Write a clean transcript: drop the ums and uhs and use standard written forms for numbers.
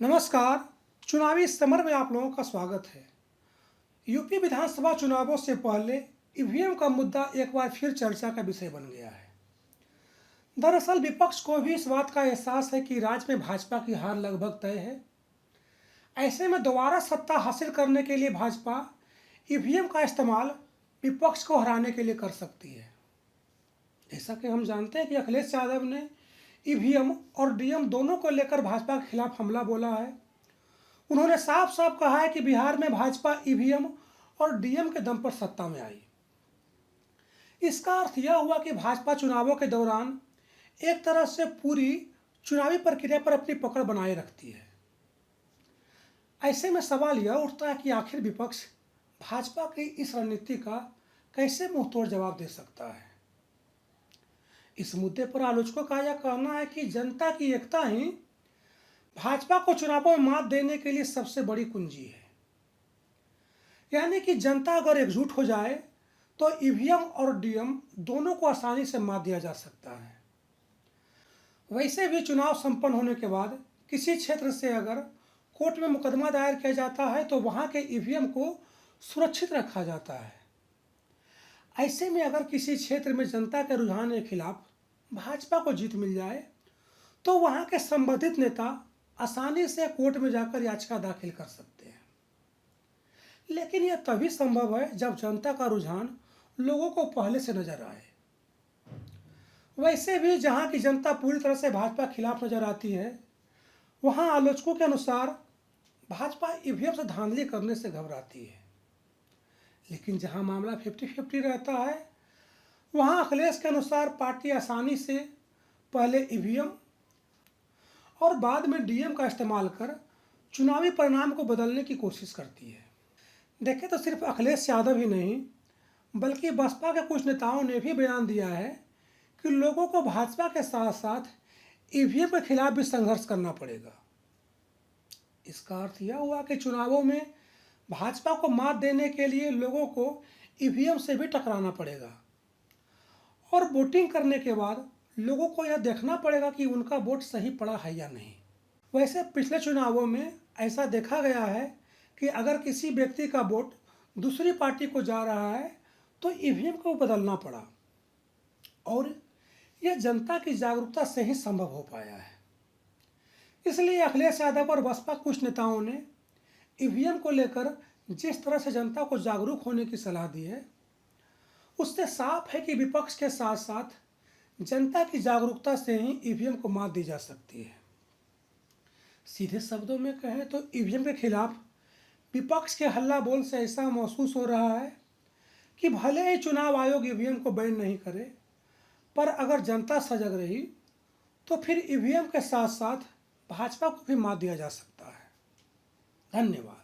नमस्कार। चुनावी समर में आप लोगों का स्वागत है। यूपी विधानसभा चुनावों से पहले ईवीएम का मुद्दा एक बार फिर चर्चा का विषय बन गया है। दरअसल विपक्ष को भी इस बात का एहसास है कि राज्य में भाजपा की हार लगभग तय है। ऐसे में दोबारा सत्ता हासिल करने के लिए भाजपा ईवीएम का इस्तेमाल विपक्ष को हराने के लिए कर सकती है। जैसा कि हम जानते हैं कि अखिलेश यादव ने ईवीएम और डीएम दोनों को लेकर भाजपा के खिलाफ हमला बोला है। उन्होंने साफ साफ कहा है कि बिहार में भाजपा ईवीएम और डीएम के दम पर सत्ता में आई। इसका अर्थ यह हुआ कि भाजपा चुनावों के दौरान एक तरह से पूरी चुनावी प्रक्रिया पर अपनी पकड़ बनाए रखती है। ऐसे में सवाल यह उठता है कि आखिर विपक्ष भाजपा की इस रणनीति का कैसे मुंहतोड़ जवाब दे सकता है। इस मुद्दे पर आलोचकों का यह कहना है कि जनता की एकता ही भाजपा को चुनावों में मात देने के लिए सबसे बड़ी कुंजी है। यानी कि जनता अगर एकजुट हो जाए तो ईवीएम और डीएम दोनों को आसानी से मात दिया जा सकता है। वैसे भी चुनाव संपन्न होने के बाद किसी क्षेत्र से अगर कोर्ट में मुकदमा दायर किया जाता है तो वहां के ईवीएम को सुरक्षित रखा जाता है। ऐसे में अगर किसी क्षेत्र में जनता के रुझान के खिलाफ भाजपा को जीत मिल जाए तो वहां के संबंधित नेता आसानी से कोर्ट में जाकर याचिका दाखिल कर सकते हैं। लेकिन यह तभी संभव है जब जनता का रुझान लोगों को पहले से नजर आए। वैसे भी जहां की जनता पूरी तरह से भाजपा के खिलाफ नजर आती है, वहां आलोचकों के अनुसार भाजपा ईवीएम से धांधली करने से घबराती है। लेकिन जहां मामला 50-50 रहता है, वहां अखिलेश के अनुसार पार्टी आसानी से पहले ईवीएम और बाद में डीएम का इस्तेमाल कर चुनावी परिणाम को बदलने की कोशिश करती है। देखें तो सिर्फ अखिलेश यादव ही नहीं बल्कि बसपा के कुछ नेताओं ने भी बयान दिया है कि लोगों को भाजपा के साथ साथ ईवीएम के खिलाफ भी संघर्ष करना पड़ेगा। इसका अर्थ यह हुआ कि चुनावों में भाजपा को मात देने के लिए लोगों को ईवीएम से भी टकराना पड़ेगा और वोटिंग करने के बाद लोगों को यह देखना पड़ेगा कि उनका वोट सही पड़ा है या नहीं। वैसे पिछले चुनावों में ऐसा देखा गया है कि अगर किसी व्यक्ति का वोट दूसरी पार्टी को जा रहा है तो ईवीएम को बदलना पड़ा और यह जनता की जागरूकता से ही संभव हो पाया है। इसलिए अखिलेश यादव और बसपा कुछ नेताओं ने ईवीएम को लेकर जिस तरह से जनता को जागरूक होने की सलाह दी है, उससे साफ है कि विपक्ष के साथ साथ जनता की जागरूकता से ही ईवीएम को मात दी जा सकती है। सीधे शब्दों में कहें तो ईवीएम के खिलाफ विपक्ष के हल्ला बोल से ऐसा महसूस हो रहा है कि भले ही चुनाव आयोग ईवीएम को बैन नहीं करे, पर अगर जनता सजग रही तो फिर ईवीएम के साथ साथ भाजपा को भी मात दिया जा सकता है। धन्यवाद।